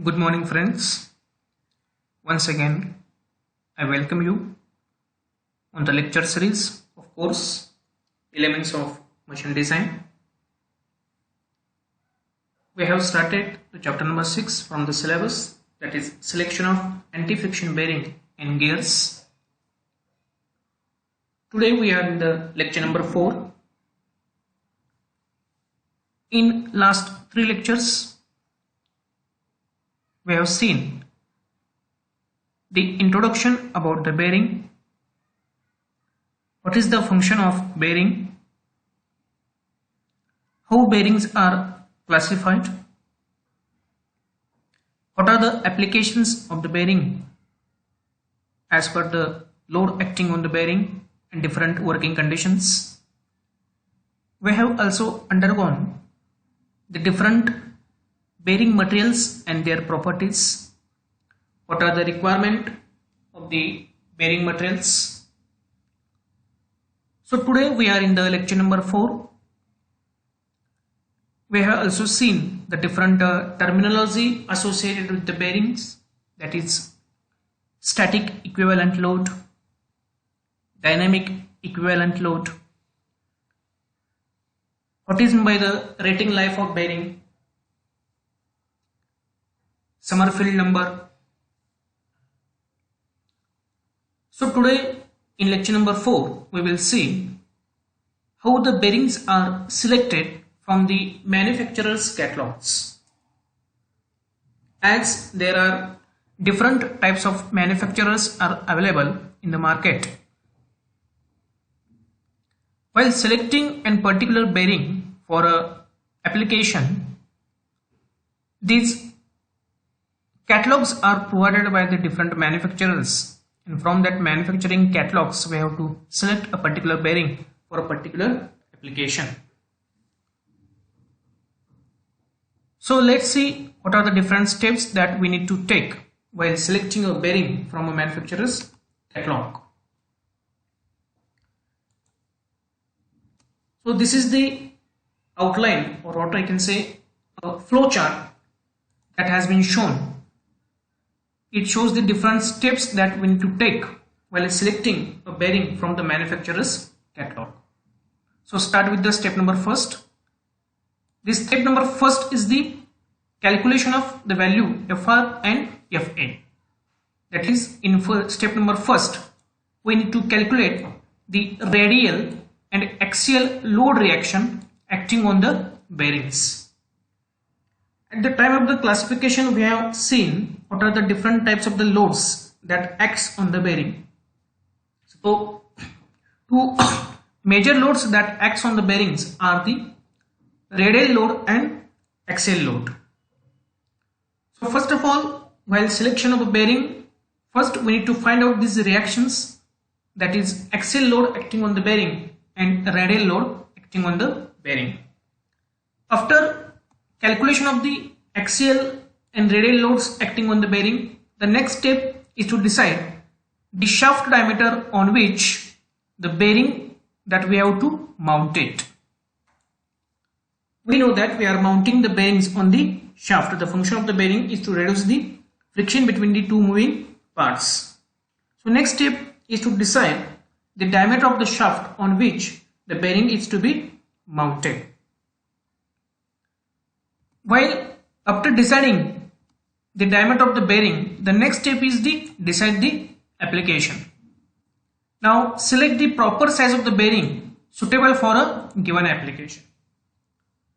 Good morning, friends. Once again, I welcome you on the lecture series of course Elements of Machine Design. We have started to chapter number 6 from the syllabus, that is selection of anti-friction bearing and gears. Today we are in the lecture number 4. In last 3 lectures, we have seen the introduction about the bearing, what is the function of bearing, how bearings are classified, what are the applications of the bearing as per the load acting on the bearing and different working conditions. We have also undergone the different bearing materials and their properties. What are the requirement of the bearing materials? So today we are in the lecture number 4. We have also seen the different terminology associated with the bearings, that is static equivalent load, dynamic equivalent load, what is meant by the rating life of bearing, Summerfield number. So today in lecture number 4 we will see how the bearings are selected from the manufacturer's catalogs. As there are different types of manufacturers are available in the market, while selecting a particular bearing for a application, these catalogs are provided by the different manufacturers, and from that manufacturing catalogs we have to select a particular bearing for a particular application. So let's see what are the different steps that we need to take while selecting a bearing from a manufacturer's catalog. So this is the outline, or what I can say, a flow chart that has been shown. It shows the different steps that we need to take while selecting a bearing from the manufacturer's catalog. So start with the step number first. This step number first is the calculation of the value FR and FA. That is, in step number first, we need to calculate the radial and axial load reaction acting on the bearings. At the time of the classification, we have seen what are the different types of the loads that acts on the bearing. So two major loads that acts on the bearings are the radial load and axial load. So first of all, while selection of a bearing, first we need to find out these reactions, that is axial load acting on the bearing and radial load acting on the bearing. After calculation of the axial and radial loads acting on the bearing, the next step is to decide the shaft diameter on which the bearing that we have to mount it. We know that we are mounting the bearings on the shaft. The function of the bearing is to reduce the friction between the two moving parts. So next step is to decide the diameter of the shaft on which the bearing is to be mounted. While after deciding the diameter of the bearing, the next step is to decide the application. Now select the proper size of the bearing suitable for a given application.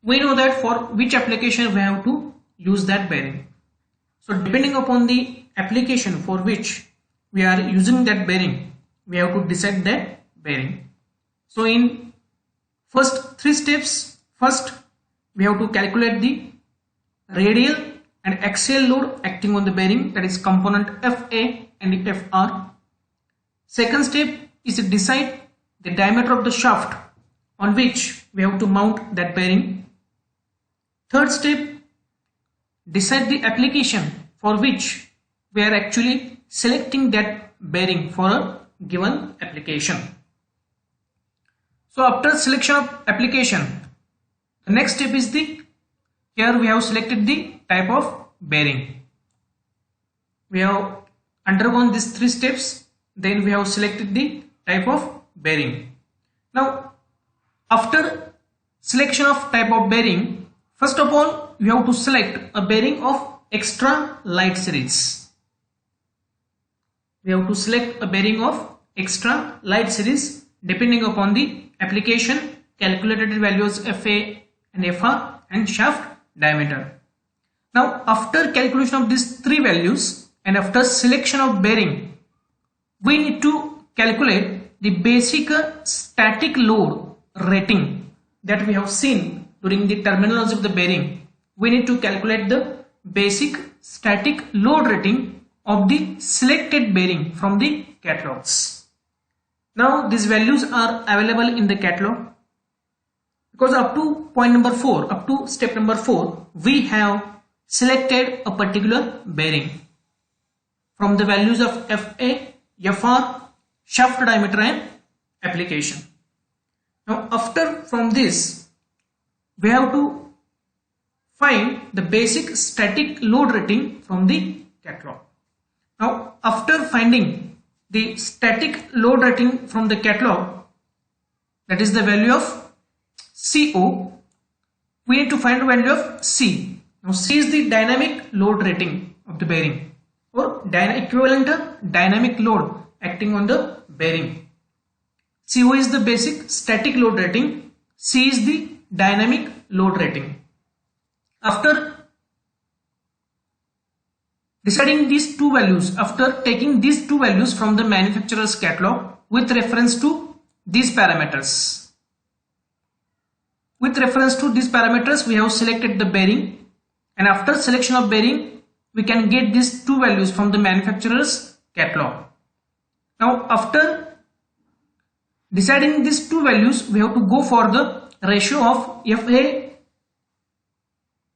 We know that for which application we have to use that bearing. So depending upon the application for which we are using that bearing, we have to decide that bearing. So in first 3 steps, first we have to calculate the radial and axial load acting on the bearing, that is component FA and FR. Second step is to decide the diameter of the shaft on which we have to mount that bearing. Third step, decide the application for which we are actually selecting that bearing for a given application. So after selection of application, the next step is here we have selected the type of bearing. we have undergone these 3 steps, then we have selected the type of bearing. Now after selection of type of bearing, first of all we have to select a bearing of extra light series. We have to select a bearing of extra light series depending upon the application, calculated values FA and FR and shaft diameter. Now after calculation of these 3 values and after selection of bearing, we need to calculate the basic static load rating that we have seen during the terminology of the bearing. We need to calculate the basic static load rating of the selected bearing from the catalogs. Now these values are available in the catalog, because up to point number 4, up to step number 4, we have selected a particular bearing from the values of FA, FR, shaft diameter and application. Now after from this, we have to find the basic static load rating from the catalog. Now after finding the static load rating from the catalog, that is the value of CO, we need to find the value of C. Now C is the dynamic load rating of the bearing, or equivalent dynamic load acting on the bearing. CO is the basic static load rating, C is the dynamic load rating. After deciding these 2 values, after taking these 2 values from the manufacturer's catalog with reference to these parameters, with reference to these parameters we have selected the bearing, and after selection of bearing we can get these 2 values from the manufacturer's catalog. Now after deciding these 2 values, we have to go for the ratio of FA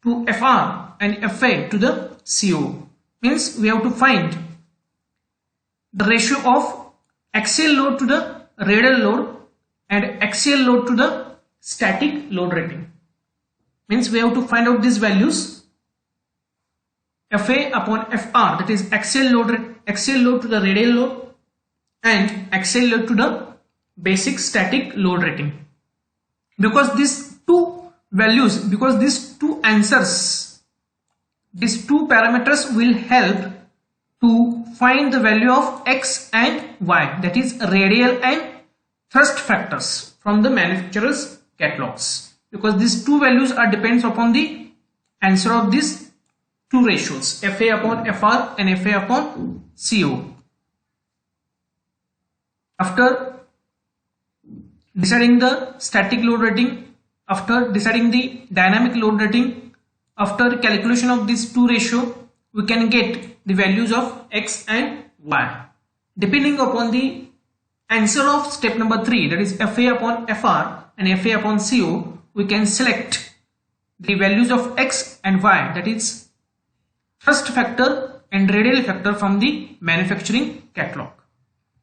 to FR and FA to the CO. Means we have to find the ratio of axial load to the radial load and axial load to the static load rating. Means we have to find out these values, FA upon FR, that is axial load to the radial load and axial load to the basic static load rating. Because these 2 values, because these 2 answers, these 2 parameters will help to find the value of X and Y, that is radial and thrust factors from the manufacturer's catalogs, because these 2 values are depends upon the answer of these 2 ratios, FA upon FR and FA upon CO. After deciding the static load rating, after deciding the dynamic load rating, after calculation of these 2 ratio, we can get the values of X and Y. Depending upon the answer of step number 3, that is FA upon FR and FA upon CO, we can select the values of X and Y, that is thrust factor and radial factor from the manufacturing catalog.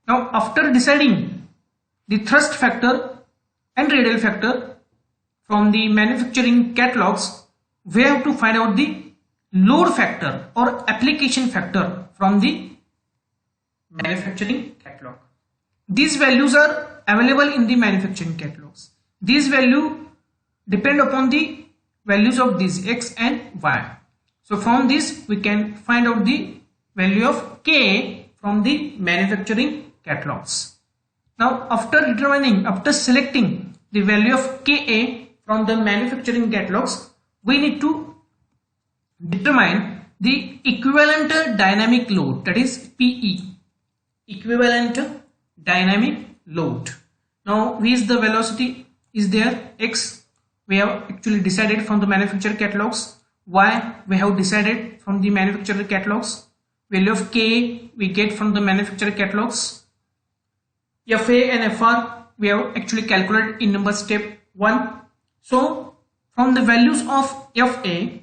Now after deciding the thrust factor and radial factor from the manufacturing catalogs, we have to find out the load factor or application factor from the manufacturing catalog. These values are available in the manufacturing catalogs. These values depend upon the values of these X and Y. So from this we can find out the value of Ka from the manufacturing catalogs. Now after selecting the value of Ka from the manufacturing catalogs, we need to determine the equivalent dynamic load, that is PE, equivalent dynamic load. Now V is the velocity is there, X we have actually decided from the manufacturer catalogs, Y we have decided from the manufacturer catalogs, value of K we get from the manufacturer catalogs, FA and FR we have actually calculated in number step 1. So from the values of FA,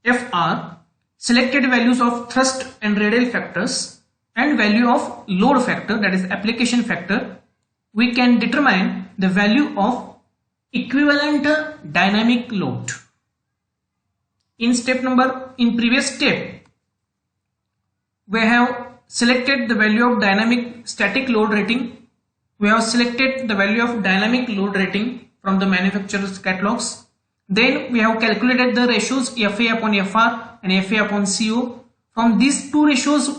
FR, selected values of thrust and radial factors and value of load factor, that is application factor, we can determine the value of equivalent dynamic load. In previous step, we have selected the value of dynamic static load rating. We have selected the value of dynamic load rating from the manufacturer's catalogs. Then we have calculated the ratios FA upon FR and FA upon CO. From these two ratios,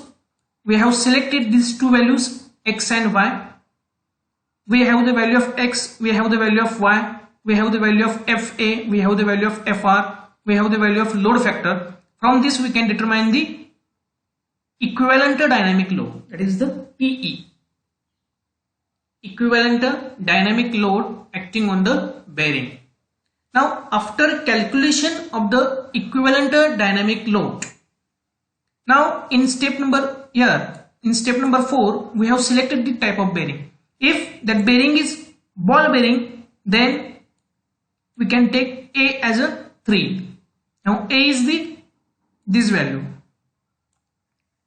we have selected these two values X and Y. We have the value of X, we have the value of Y, we have the value of FA, we have the value of FR, we have the value of load factor. From this we can determine the equivalent dynamic load, that is the PE. Equivalent dynamic load acting on the bearing. Now after calculation of the equivalent dynamic load, now in step number 4 we have selected the type of bearing. If that bearing is ball bearing, then we can take A as a 3. Now A is this value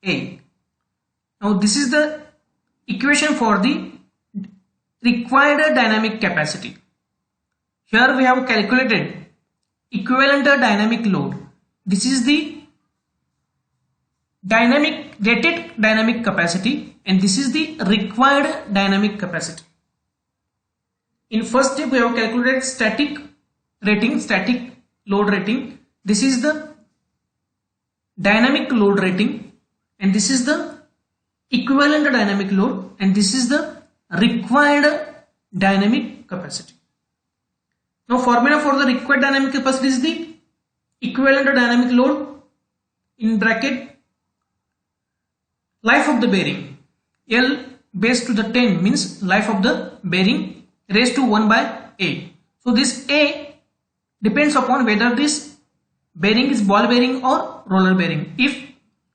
A. Now this is the equation for the required dynamic capacity. Here we have calculated equivalent dynamic load. This is the rated dynamic capacity, and this is the required dynamic capacity. In first step we have calculated static load rating. This is the dynamic load rating, and this is the equivalent dynamic load, and this is the required dynamic capacity. Now formula for the required dynamic capacity is the equivalent dynamic load in bracket life of the bearing. L base to the 10 means life of the bearing raised to 1 by A. So this A depends upon whether this bearing is ball bearing or roller bearing. If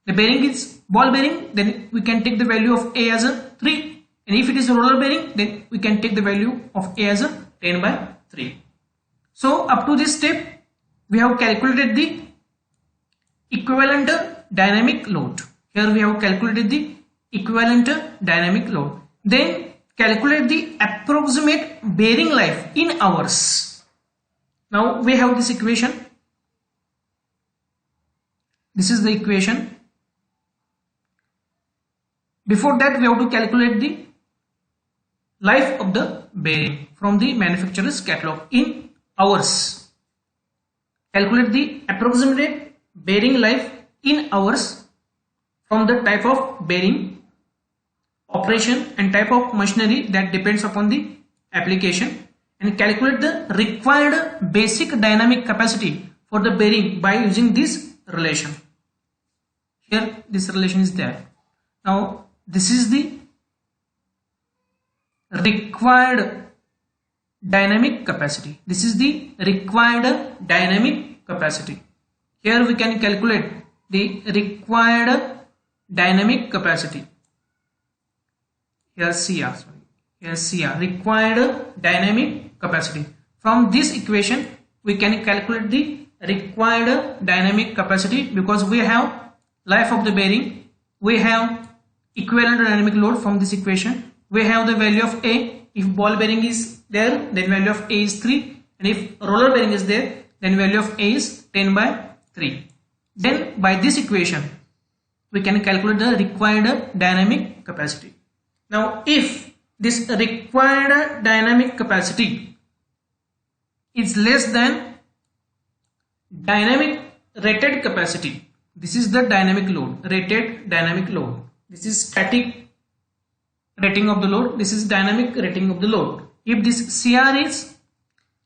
the bearing is ball bearing, then we can take the value of A as a 3, and if it is a roller bearing, then we can take the value of A as a 10 by 3. So up to this step we have calculated the equivalent dynamic load. Here we have calculated the equivalent dynamic load. Then calculate the approximate bearing life in hours. Now we have this equation. This is the equation. Before that we have to calculate the life of the bearing from the manufacturer's catalog in hours. Calculate the approximate bearing life in hours from the type of bearing, operation and type of machinery that depends upon the application, and calculate the required basic dynamic capacity for the bearing by using this relation. Here this relation is there. Now this is the required dynamic capacity. This is the required dynamic capacity. Here we can calculate the required dynamic capacity. Here CR, required dynamic capacity. From this equation we can calculate the required dynamic capacity, because we have life of the bearing, we have equivalent dynamic load. From this equation we have the value of A. If ball bearing is there, then value of A is 3, and if roller bearing is there, then value of A is 10 by 3. Then by this equation we can calculate the required dynamic capacity. Now if this required dynamic capacity is less than dynamic rated capacity, this is the dynamic load, rated dynamic load. This is static rating of the load, this is dynamic rating of the load. If this CR is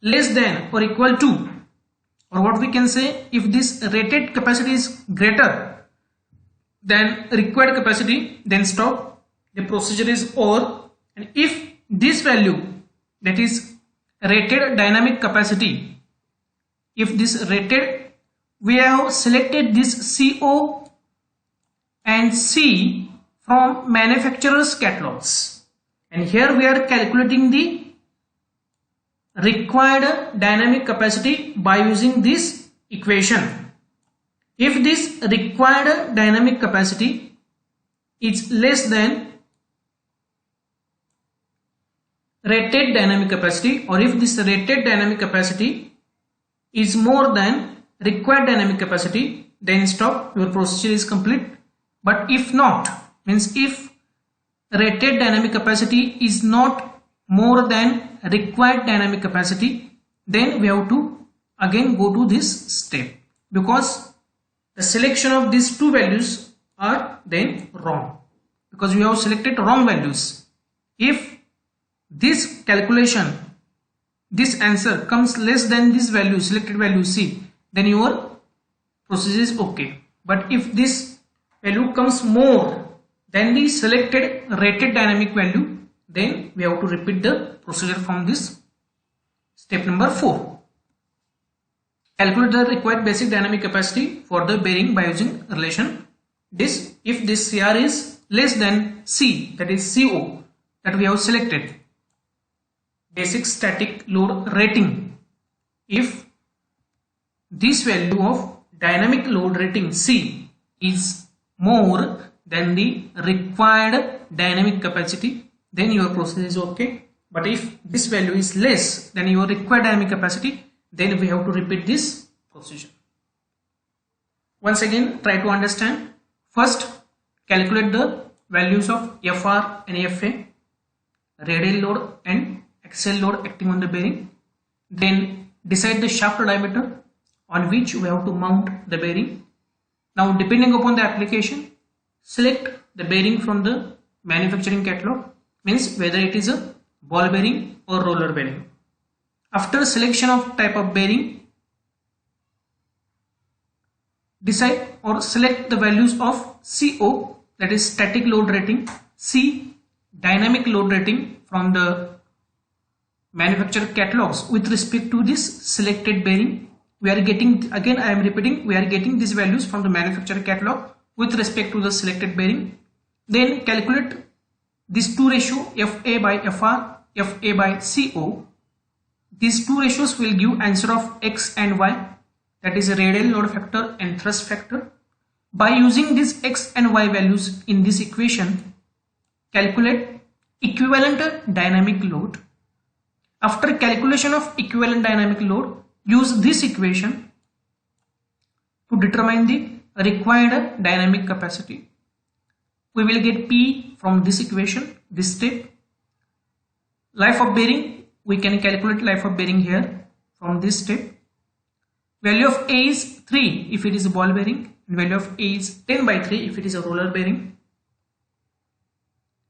less than or equal to, or what we can say, if this rated capacity is greater than required capacity, then stop, the procedure is over. And if this value, that is rated dynamic capacity, if this rated, we have selected this CO and C from manufacturer's catalogs, and here we are calculating the required dynamic capacity by using this equation. If this required dynamic capacity is less than rated dynamic capacity, or if this rated dynamic capacity is more than required dynamic capacity, then stop, your procedure is complete. But if not, means if rated dynamic capacity is not more than required dynamic capacity, then we have to again go to this step, because the selection of these two values are then wrong, because we have selected wrong values. If this calculation, this answer comes less than this value, selected value C, then your procedure is okay. But if this value comes more than the selected rated dynamic value, then we have to repeat the procedure from this step number 4. Calculate the required basic dynamic capacity for the bearing by using relation this. If this CR is less than C, that is CO, that we have selected, basic static load rating, if this value of dynamic load rating C is more than the required dynamic capacity, then your process is okay. But if this value is less than your required dynamic capacity, then we have to repeat this procedure. Once again, try to understand. First, calculate the values of FR and FA, radial load and axial load acting on the bearing. Then decide the shaft diameter on which we have to mount the bearing. Now, depending upon the application, select the bearing from the manufacturing catalog, means whether it is a ball bearing or roller bearing. After selection of type of bearing, decide or select the values of CO, that is static load rating, C, dynamic load rating from the manufacturer catalogs with respect to this selected bearing. We are getting, again I am repeating, we are getting these values from the manufacturer catalog with respect to the selected bearing. Then calculate this two ratio, FA by FR, FA by CO. These two ratios will give answer of X and Y, that is a radial load factor and thrust factor. By using these X and Y values in this equation, calculate equivalent dynamic load. After calculation of equivalent dynamic load, use this equation to determine the required dynamic capacity. We will get P from this equation, this step. Life of bearing, we can calculate life of bearing here from this step. Value of A is 3 if it is a ball bearing, and value of A is 10 by 3 if it is a roller bearing.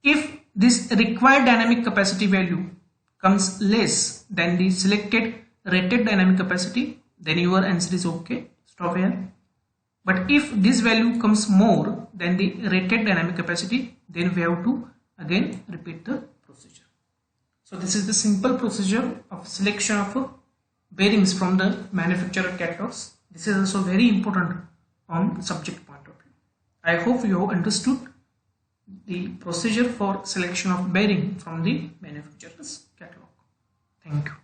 If this required dynamic capacity value comes less than the selected rated dynamic capacity, then your answer is okay, stop here. But if this value comes more than the rated dynamic capacity, then we have to again repeat the procedure. So this is the simple procedure of selection of bearings from the manufacturer catalogs. This is also very important from subject point of view. I hope you have understood the procedure for selection of bearing from the manufacturer's catalog. Thank you.